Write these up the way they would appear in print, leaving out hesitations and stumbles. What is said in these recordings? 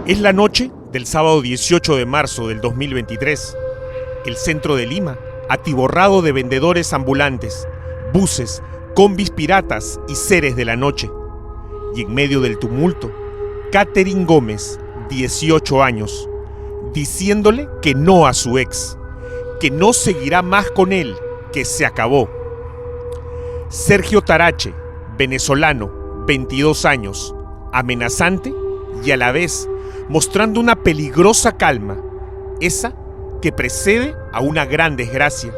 Es la noche del sábado 18 de marzo del 2023. El centro de Lima, atiborrado de vendedores ambulantes, buses, combis piratas y seres de la noche. Y en medio del tumulto, Katherine Gómez, 18 años, diciéndole que no a su ex, que no seguirá más con él, que se acabó. Sergio Tarache, venezolano, 22 años, amenazante y a la vez mostrando una peligrosa calma, esa que precede a una gran desgracia.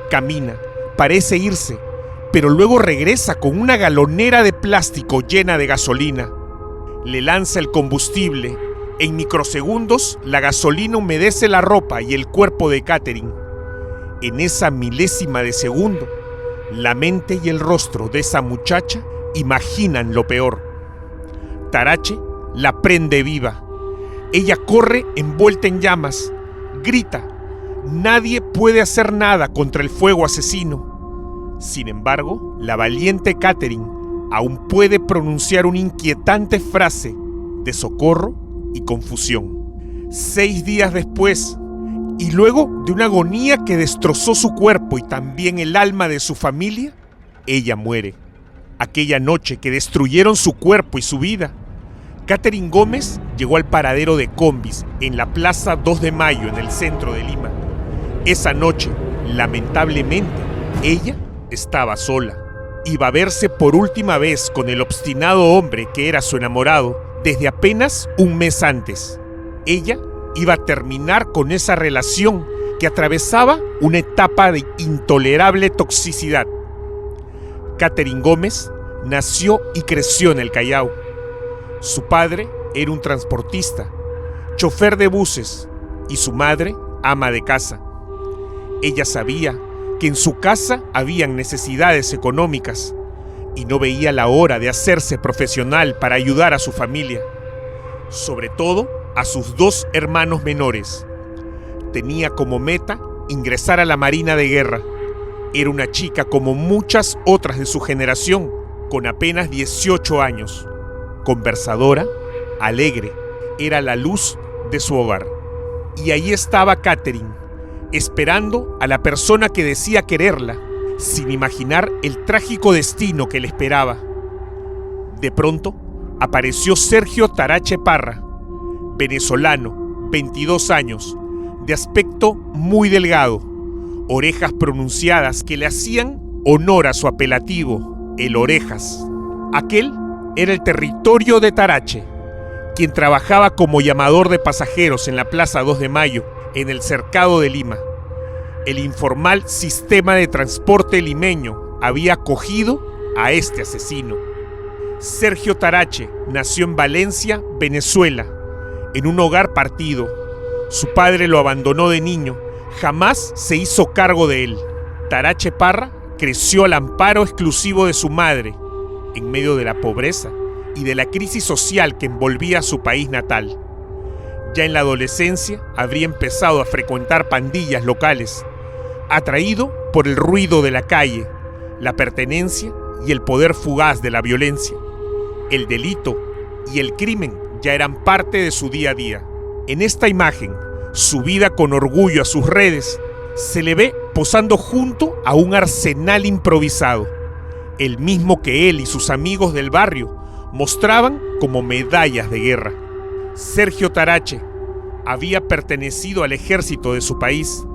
Camina, parece irse, pero luego regresa con una galonera de plástico llena de gasolina. Le lanza el combustible. En microsegundos, la gasolina humedece la ropa y el cuerpo de Katherine. En esa milésima de segundo, la mente y el rostro de esa muchacha imaginan lo peor. Tarache la prende viva. Ella corre envuelta en llamas, grita. Nadie puede hacer nada contra el fuego asesino. Sin embargo, la valiente Katherine aún puede pronunciar una inquietante frase de socorro y confusión. 6 días después, y luego de una agonía que destrozó su cuerpo y también el alma de su familia, ella muere. Aquella noche que destruyeron su cuerpo y su vida, Katherine Gómez llegó al paradero de combis en la Plaza 2 de Mayo, en el centro de Lima. Esa noche, lamentablemente, ella estaba sola. Iba a verse por última vez con el obstinado hombre que era su enamorado desde apenas un mes antes. Ella iba a terminar con esa relación que atravesaba una etapa de intolerable toxicidad. Katherine Gómez nació y creció en el Callao. Su padre era un transportista, chofer de buses, y su madre, ama de casa. Ella sabía que en su casa habían necesidades económicas y no veía la hora de hacerse profesional para ayudar a su familia, sobre todo a sus 2 hermanos menores. Tenía como meta ingresar a la Marina de Guerra. Era una chica como muchas otras de su generación, con apenas 18 años. Conversadora, alegre, era la luz de su hogar. Y ahí estaba Katherine, esperando a la persona que decía quererla, sin imaginar el trágico destino que le esperaba. De pronto, apareció Sergio Tarache Parra, venezolano, 22 años, de aspecto muy delgado, orejas pronunciadas que le hacían honor a su apelativo, el Orejas. Aquel era el territorio de Tarache, quien trabajaba como llamador de pasajeros en la Plaza 2 de Mayo, en el cercado de Lima. El informal sistema de transporte limeño había acogido a este asesino. Sergio Tarache nació en Valencia, Venezuela, en un hogar partido. Su padre lo abandonó de niño, jamás se hizo cargo de él. Tarache Parra creció al amparo exclusivo de su madre, en medio de la pobreza y de la crisis social que envolvía a su país natal. Ya en la adolescencia habría empezado a frecuentar pandillas locales, atraído por el ruido de la calle, la pertenencia y el poder fugaz de la violencia. El delito y el crimen ya eran parte de su día a día. En esta imagen, subida con orgullo a sus redes, se le ve posando junto a un arsenal improvisado, el mismo que él y sus amigos del barrio mostraban como medallas de guerra. Sergio Tarache había pertenecido al ejército de su país,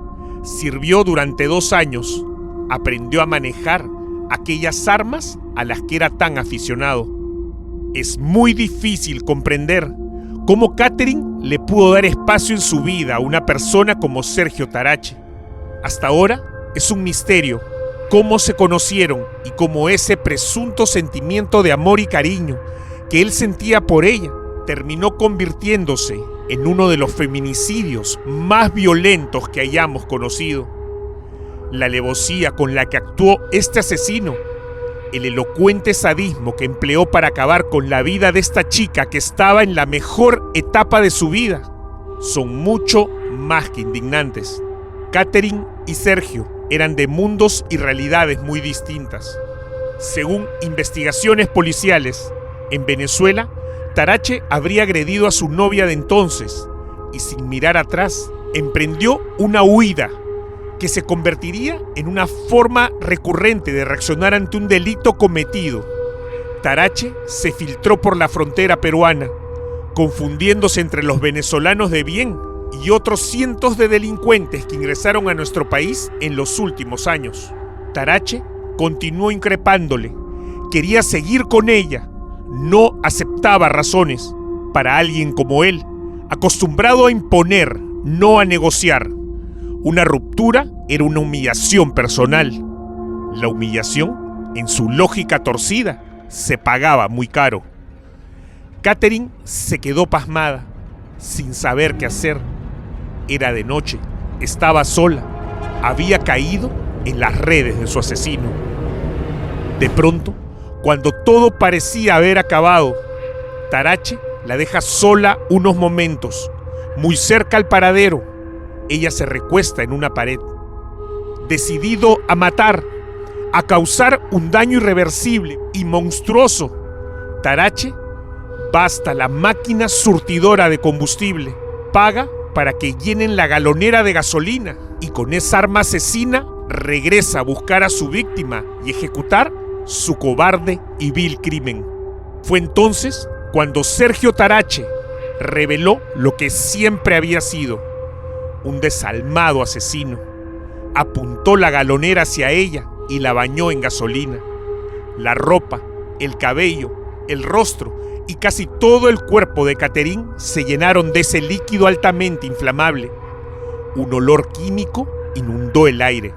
sirvió durante 2 años, aprendió a manejar aquellas armas a las que era tan aficionado. Es muy difícil comprender cómo Katherine le pudo dar espacio en su vida a una persona como Sergio Tarache. Hasta ahora es un misterio cómo se conocieron y cómo ese presunto sentimiento de amor y cariño que él sentía por ella terminó convirtiéndose en uno de los feminicidios más violentos que hayamos conocido. La alevosía con la que actuó este asesino, el elocuente sadismo que empleó para acabar con la vida de esta chica que estaba en la mejor etapa de su vida, son mucho más que indignantes. Katherine y Sergio eran de mundos y realidades muy distintas. Según investigaciones policiales, en Venezuela, Tarache habría agredido a su novia de entonces y, sin mirar atrás, emprendió una huida que se convertiría en una forma recurrente de reaccionar ante un delito cometido. Tarache se filtró por la frontera peruana, confundiéndose entre los venezolanos de bien y otros cientos de delincuentes que ingresaron a nuestro país en los últimos años. Tarache continuó increpándole, quería seguir con ella, no aceptaba razones. Para alguien como él, acostumbrado a imponer, no a negociar, una ruptura era una humillación personal. La humillación, en su lógica torcida, se pagaba muy caro. Katherine se quedó pasmada, sin saber qué hacer. Era de noche, estaba sola, había caído en las redes de su asesino. De pronto, cuando todo parecía haber acabado, Tarache la deja sola unos momentos, muy cerca al paradero. Ella se recuesta en una pared. Decidido a matar, a causar un daño irreversible y monstruoso, Tarache va hasta la máquina surtidora de combustible, paga para que llenen la galonera de gasolina y con esa arma asesina regresa a buscar a su víctima y ejecutar su cobarde y vil crimen. Fue entonces cuando Sergio Tarache reveló lo que siempre había sido: un desalmado asesino. Apuntó la galonera hacia ella y la bañó en gasolina. La ropa, el cabello, el rostro y casi todo el cuerpo de Katherine se llenaron de ese líquido altamente inflamable. Un olor químico inundó el aire.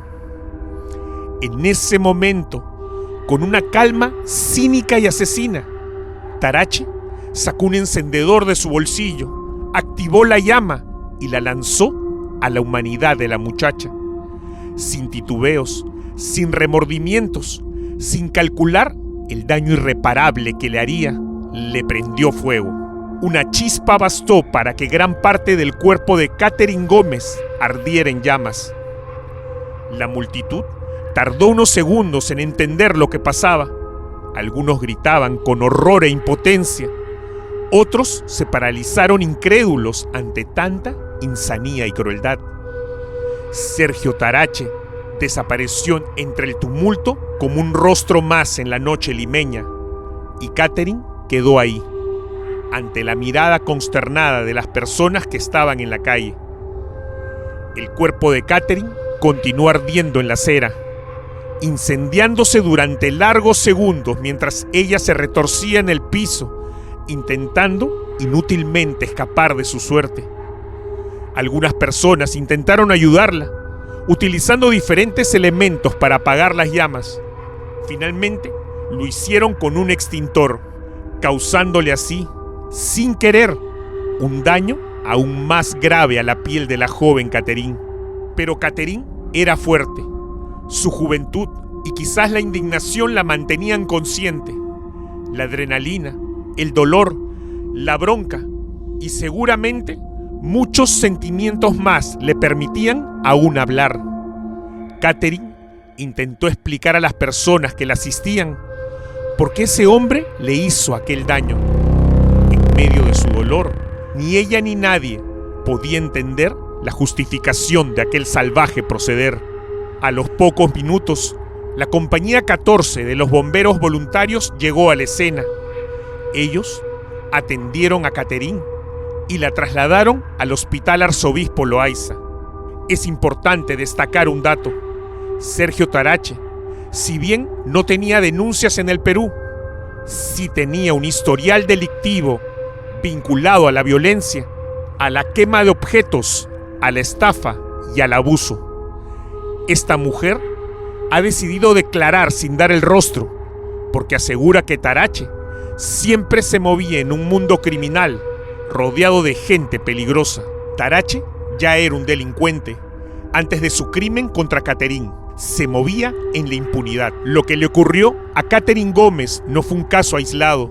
En ese momento, con una calma cínica y asesina, Tarache sacó un encendedor de su bolsillo, activó la llama y la lanzó a la humanidad de la muchacha. Sin titubeos, sin remordimientos, sin calcular el daño irreparable que le haría, le prendió fuego. Una chispa bastó para que gran parte del cuerpo de Katherine Gómez ardiera en llamas. La multitud tardó unos segundos en entender lo que pasaba. Algunos gritaban con horror e impotencia. Otros se paralizaron incrédulos ante tanta insanía y crueldad. Sergio Tarache desapareció entre el tumulto como un rostro más en la noche limeña, y Katherine quedó ahí, ante la mirada consternada de las personas que estaban en la calle. El cuerpo de Katherine continuó ardiendo en la acera, incendiándose durante largos segundos mientras ella se retorcía en el piso, intentando inútilmente escapar de su suerte. Algunas personas intentaron ayudarla, utilizando diferentes elementos para apagar las llamas. Finalmente, lo hicieron con un extintor, causándole así, sin querer, un daño aún más grave a la piel de la joven Katherine. Pero Katherine era fuerte. Su juventud y quizás la indignación la mantenían consciente. La adrenalina, el dolor, la bronca y seguramente muchos sentimientos más le permitían aún hablar. Katherine intentó explicar a las personas que la asistían por qué ese hombre le hizo aquel daño. En medio de su dolor, ni ella ni nadie podía entender la justificación de aquel salvaje proceder. A los pocos minutos, la compañía 14 de los bomberos voluntarios llegó a la escena. Ellos atendieron a Katherine y la trasladaron al Hospital Arzobispo Loaiza. Es importante destacar un dato. Sergio Tarache, si bien no tenía denuncias en el Perú, sí tenía un historial delictivo vinculado a la violencia, a la quema de objetos, a la estafa y al abuso. Esta mujer ha decidido declarar sin dar el rostro, porque asegura que Tarache siempre se movía en un mundo criminal, rodeado de gente peligrosa. Tarache ya era un delincuente. Antes de su crimen contra Katherine, se movía en la impunidad. Lo que le ocurrió a Katherine Gómez no fue un caso aislado.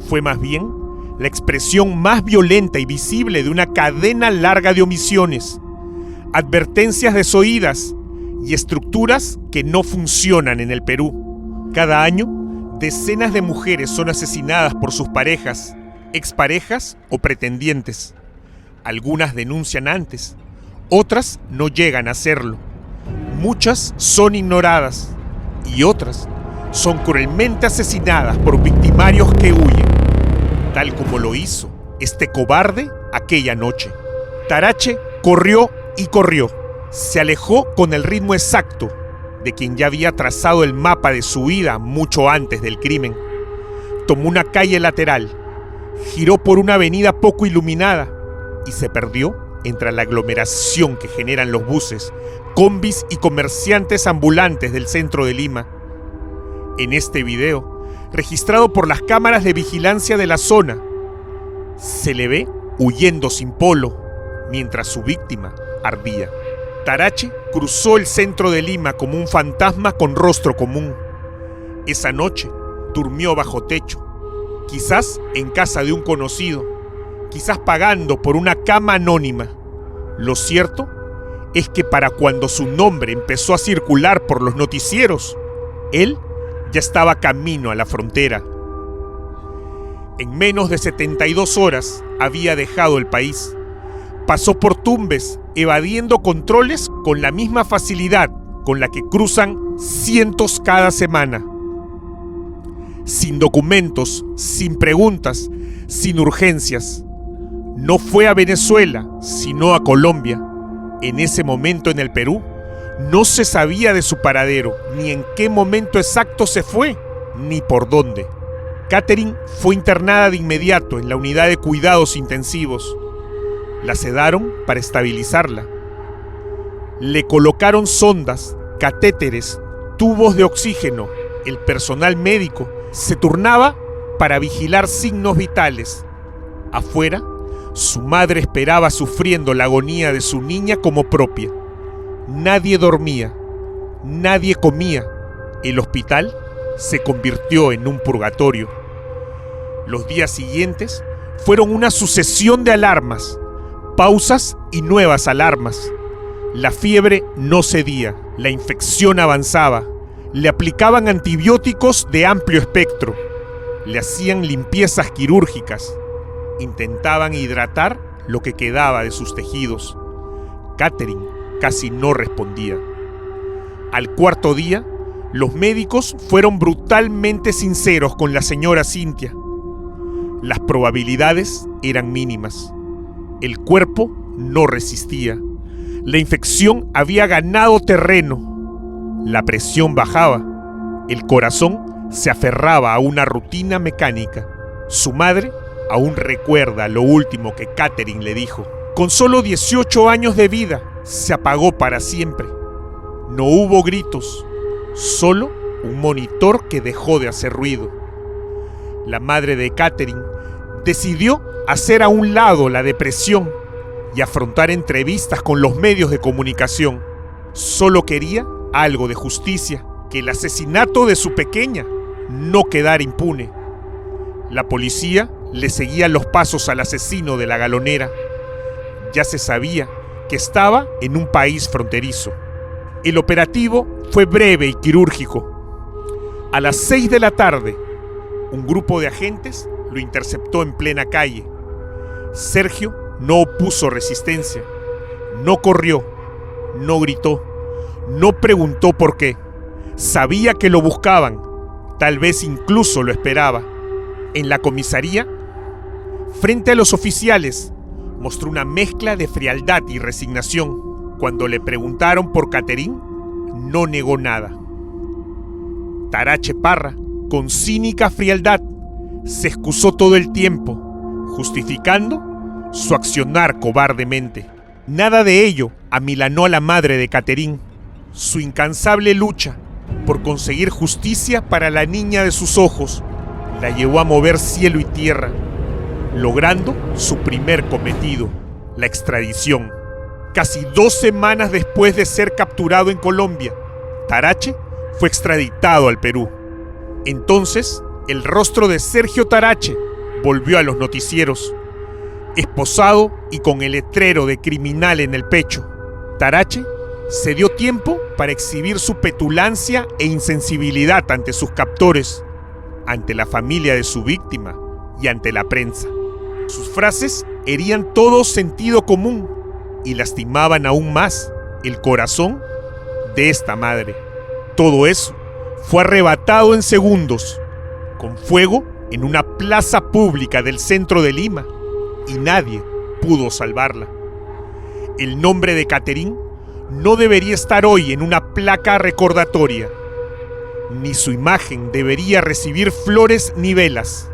Fue más bien la expresión más violenta y visible de una cadena larga de omisiones, advertencias desoídas y estructuras que no funcionan en el Perú. Cada año, decenas de mujeres son asesinadas por sus parejas, exparejas o pretendientes. Algunas denuncian antes, otras no llegan a hacerlo. Muchas son ignoradas y otras son cruelmente asesinadas por victimarios que huyen, tal como lo hizo este cobarde aquella noche. Tarache corrió y corrió. Se alejó con el ritmo exacto de quien ya había trazado el mapa de su vida mucho antes del crimen. Tomó una calle lateral, giró por una avenida poco iluminada y se perdió entre la aglomeración que generan los buses, combis y comerciantes ambulantes del centro de Lima. En este video, registrado por las cámaras de vigilancia de la zona, se le ve huyendo sin polo mientras su víctima ardía. Tarache cruzó el centro de Lima como un fantasma con rostro común. Esa noche durmió bajo techo, quizás en casa de un conocido, quizás pagando por una cama anónima. Lo cierto es que para cuando su nombre empezó a circular por los noticieros, él ya estaba camino a la frontera. En menos de 72 horas había dejado el país. Pasó por Tumbes, evadiendo controles con la misma facilidad con la que cruzan cientos cada semana. Sin documentos, sin preguntas, sin urgencias. No fue a Venezuela, sino a Colombia. En ese momento en el Perú, no se sabía de su paradero, ni en qué momento exacto se fue, ni por dónde. Catherine fue internada de inmediato en la unidad de cuidados intensivos. La sedaron para estabilizarla. Le colocaron sondas, catéteres, tubos de oxígeno. El personal médico se turnaba para vigilar signos vitales. Afuera, su madre esperaba sufriendo la agonía de su niña como propia. Nadie dormía, nadie comía. El hospital se convirtió en un purgatorio. Los días siguientes fueron una sucesión de alarmas, pausas y nuevas alarmas. La fiebre no cedía, la infección avanzaba. Le aplicaban antibióticos de amplio espectro. Le hacían limpiezas quirúrgicas. Intentaban hidratar lo que quedaba de sus tejidos. Catherine casi no respondía. Al cuarto día, los médicos fueron brutalmente sinceros con la señora Cintia. Las probabilidades eran mínimas. El cuerpo no resistía. La infección había ganado terreno. La presión bajaba. El corazón se aferraba a una rutina mecánica. Su madre aún recuerda lo último que Catherine le dijo. Con solo 18 años de vida, se apagó para siempre. No hubo gritos, solo un monitor que dejó de hacer ruido. La madre de Catherine decidió hacer a un lado la depresión y afrontar entrevistas con los medios de comunicación. Solo quería algo de justicia, que el asesinato de su pequeña no quedara impune. La policía le seguía los pasos al asesino de la galonera. Ya se sabía que estaba en un país fronterizo. El operativo fue breve y quirúrgico. A las 6 de la tarde, un grupo de agentes lo interceptó en plena calle. Sergio no opuso resistencia, no corrió, no gritó, no preguntó por qué. Sabía que lo buscaban, tal vez incluso lo esperaba. En la comisaría, frente a los oficiales, mostró una mezcla de frialdad y resignación. Cuando le preguntaron por Catherine, no negó nada. Tarache Parra, con cínica frialdad, se excusó todo el tiempo, justificando su accionar cobardemente. Nada de ello amilanó a la madre de Catherine. Su incansable lucha por conseguir justicia para la niña de sus ojos la llevó a mover cielo y tierra, logrando su primer cometido, la extradición. Casi 2 semanas después de ser capturado en Colombia, Tarache fue extraditado al Perú. Entonces, el rostro de Sergio Tarache volvió a los noticieros, esposado y con el letrero de criminal en el pecho. Tarache se dio tiempo para exhibir su petulancia e insensibilidad ante sus captores, ante la familia de su víctima y ante la prensa. Sus frases herían todo sentido común y lastimaban aún más el corazón de esta madre. Todo eso fue arrebatado en segundos, con fuego en una plaza pública del centro de Lima, y nadie pudo salvarla. El nombre de Catherine no debería estar hoy en una placa recordatoria, ni su imagen debería recibir flores ni velas.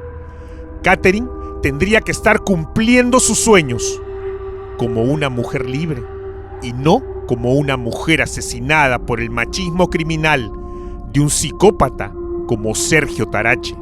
Catherine tendría que estar cumpliendo sus sueños como una mujer libre y no como una mujer asesinada por el machismo criminal de un psicópata como Sergio Tarache.